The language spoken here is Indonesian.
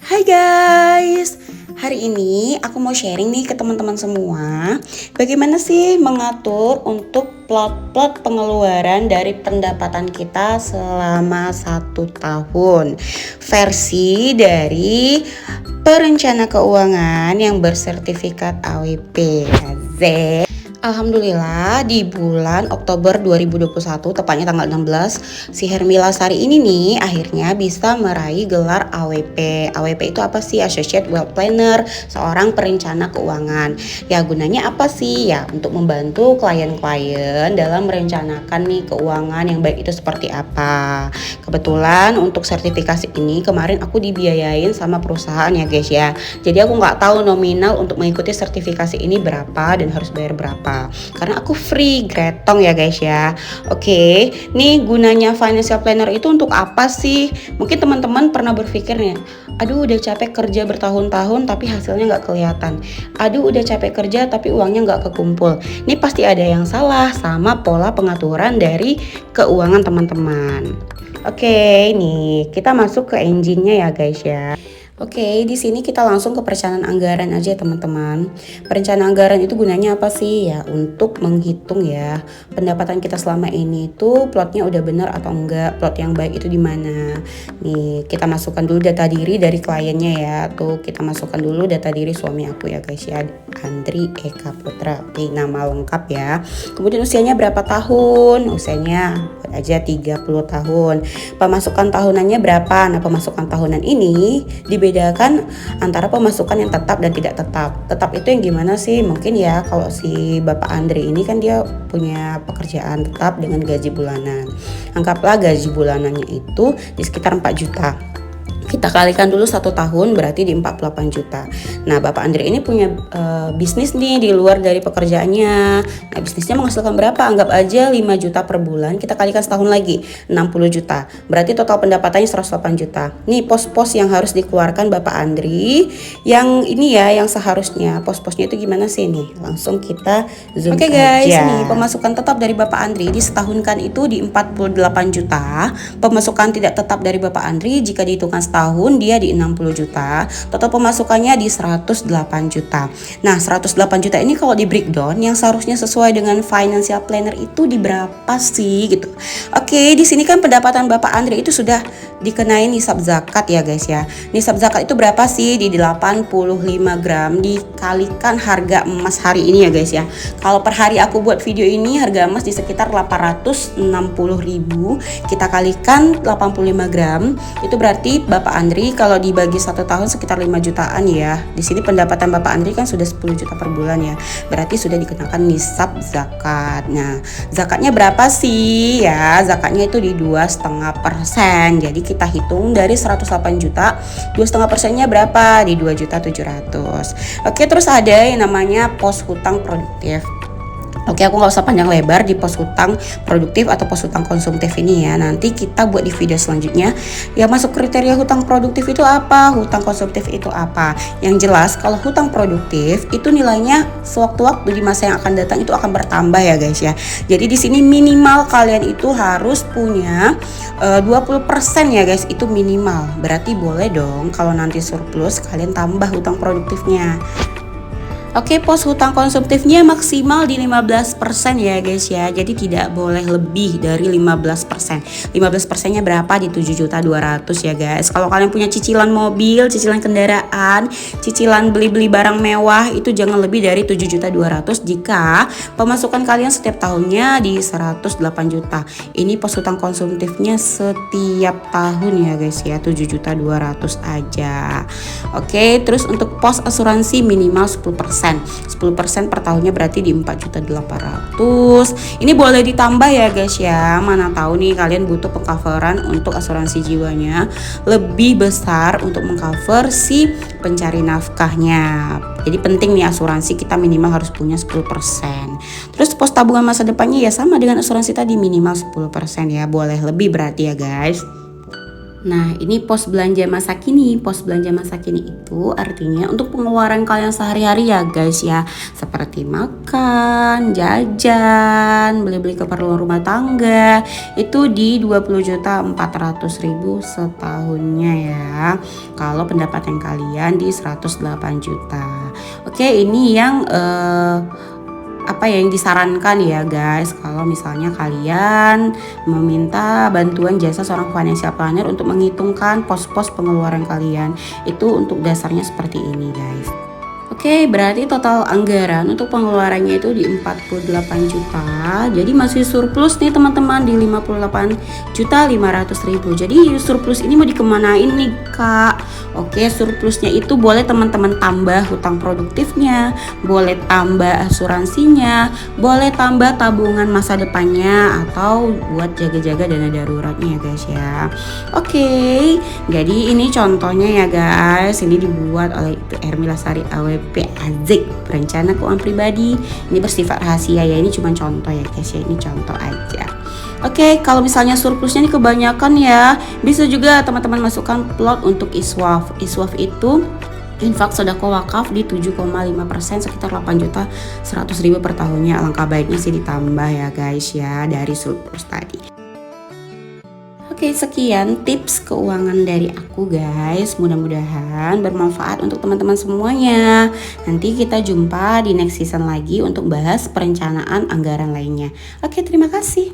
Hai guys, hari ini aku mau sharing nih ke teman-teman semua bagaimana sih mengatur untuk plot-plot pengeluaran dari pendapatan kita selama 1 tahun versi dari perencana keuangan yang bersertifikat AWP. Azek. Alhamdulillah di bulan Oktober 2021 tepatnya tanggal 16 si Hermila Sari ini nih akhirnya bisa meraih gelar AWP. AWP itu apa sih? Associate Wealth Planner, seorang perencana keuangan. Ya gunanya apa sih? Ya untuk membantu klien-klien dalam merencanakan nih keuangan yang baik itu seperti apa. Kebetulan untuk sertifikasi ini kemarin aku dibiayain sama perusahaan ya guys ya. Jadi aku nggak tahu nominal untuk mengikuti sertifikasi ini berapa dan harus bayar berapa. Karena aku free gretong ya guys ya. Oke, nih gunanya financial planner itu untuk apa sih? Mungkin teman-teman pernah berpikir nih, aduh udah capek kerja bertahun-tahun tapi hasilnya nggak kelihatan. Aduh udah capek kerja tapi uangnya nggak kekumpul. Ini pasti ada yang salah sama pola pengaturan dari keuangan teman-teman. Oke, nih kita masuk ke engine-nya ya guys ya. Oke, di sini kita langsung ke perencanaan anggaran aja ya teman-teman. Perencanaan anggaran itu gunanya apa sih? Ya untuk menghitung ya pendapatan kita selama ini itu plotnya udah benar atau enggak, plot yang baik itu di mana. Nih, kita masukkan dulu data diri dari kliennya ya. Tuh, kita masukkan dulu data diri suami aku ya guys ya. Andri Eka Putra. Oke, nama lengkap ya. Kemudian usianya berapa tahun? Usianya buat aja 30 tahun. Pemasukan tahunannya berapa? Nah, pemasukan tahunan ini dibedakan antara pemasukan yang tetap dan tidak tetap. Tetap itu yang gimana sih? Mungkin ya kalau si Bapak Andre ini kan dia punya pekerjaan tetap dengan gaji bulanan. Anggaplah gaji bulanannya itu di sekitar 4 juta. Kita kalikan dulu 1 tahun berarti di 48 juta. Nah Bapak Andre ini punya bisnis nih di luar dari pekerjaannya. Nah bisnisnya menghasilkan berapa? Anggap aja 5 juta per bulan. Kita kalikan setahun lagi 60 juta. Berarti total pendapatannya 108 juta. Nih pos-pos yang harus dikeluarkan Bapak Andre. Yang ini ya yang seharusnya pos-posnya itu gimana sih nih? Langsung kita zoom aja. Oke guys, nih pemasukan tetap dari Bapak Andre disetahunkan itu di 48 juta. Pemasukan tidak tetap dari Bapak Andre jika dihitungkan tahun dia di 60 juta, total pemasukannya di 108 juta. Nah, 108 juta ini kalau di breakdown yang seharusnya sesuai dengan financial planner itu di berapa sih gitu. Oke, di sini kan pendapatan Bapak Andre itu sudah dikenai nisab zakat ya guys ya. Nisab zakat itu berapa sih? Di 85 gram dikalikan harga emas hari ini ya guys ya. Kalau per hari aku buat video ini harga emas di sekitar 860.000. Kita kalikan 85 gram itu berarti Bapak Andri kalau dibagi 1 tahun sekitar 5 jutaan ya. Di sini pendapatan Bapak Andri kan sudah 10 juta per bulan ya. Berarti sudah dikenakan nisab zakat. Nah, zakatnya berapa sih? Ya, zakatnya itu di 2,5%. Jadi kita hitung dari 108 juta, 2,5%-nya berapa? Di 2.700.000. Oke, terus ada yang namanya pos hutang produktif. Oke, aku nggak usah panjang lebar di pos hutang produktif atau pos hutang konsumtif ini ya. Nanti kita buat di video selanjutnya. Ya masuk kriteria hutang produktif itu apa? Hutang konsumtif itu apa? Yang jelas kalau hutang produktif itu nilainya sewaktu-waktu di masa yang akan datang itu akan bertambah ya guys ya. Jadi di sini minimal kalian itu harus punya 20% ya guys, itu minimal. Berarti boleh dong kalau nanti surplus kalian tambah hutang produktifnya. Oke, pos hutang konsumtifnya maksimal di 15% ya guys ya. Jadi tidak boleh lebih dari 15%. 15%-nya berapa? Di 7.200.000 ya guys. Kalau kalian punya cicilan mobil, cicilan kendaraan, cicilan beli-beli barang mewah itu jangan lebih dari 7.200.000 jika pemasukan kalian setiap tahunnya di 108 juta. Ini pos hutang konsumtifnya setiap tahun ya guys ya, 7.200.000 aja. Oke, terus untuk pos asuransi minimal 10%. 10% per tahunnya berarti di 4.800.000. Ini boleh ditambah ya guys ya. Mana tahu nih kalian butuh pengcoveran untuk asuransi jiwanya lebih besar untuk mengcover si pencari nafkahnya. Jadi penting nih asuransi kita minimal harus punya 10%. Terus pos tabungan masa depannya ya sama dengan asuransi tadi minimal 10% ya. Boleh lebih berarti ya guys. Nah, ini pos belanja masa kini. Pos belanja masa kini itu artinya untuk pengeluaran kalian sehari-hari ya guys ya. Seperti makan, jajan, beli-beli keperluan rumah tangga. Itu di 20.400.000 setahunnya ya. Kalau pendapatan kalian di 108 juta. Oke, ini yang apa yang disarankan ya guys, kalau misalnya kalian meminta bantuan jasa seorang financial planner untuk menghitungkan pos-pos pengeluaran kalian, itu untuk dasarnya seperti ini guys. Oke, berarti total anggaran untuk pengeluarannya itu di 48 juta. Jadi masih surplus nih teman-teman di 58.500.000. Jadi surplus ini mau dikemanain nih Kak? Oke, surplusnya itu boleh teman-teman tambah hutang produktifnya, boleh tambah asuransinya, boleh tambah tabungan masa depannya, atau buat jaga-jaga dana daruratnya ya guys ya. Oke, jadi ini contohnya ya guys. Ini dibuat oleh Hermila Sari AWP Azik, perencana keuangan pribadi. Ini bersifat rahasia ya, ini cuma contoh ya guys ya, ini contoh aja. Oke, kalau misalnya surplusnya ini kebanyakan ya, bisa juga teman-teman masukkan plot untuk iswaf. Iswaf itu infak sedekah wakaf di 7,5%, sekitar 8.100.000 per tahunnya. Alangkah baiknya sih ditambah ya guys ya dari surplus tadi. Oke, sekian tips keuangan dari aku guys. Mudah-mudahan bermanfaat untuk teman-teman semuanya. Nanti kita jumpa di next season lagi untuk bahas perencanaan anggaran lainnya. Oke, terima kasih.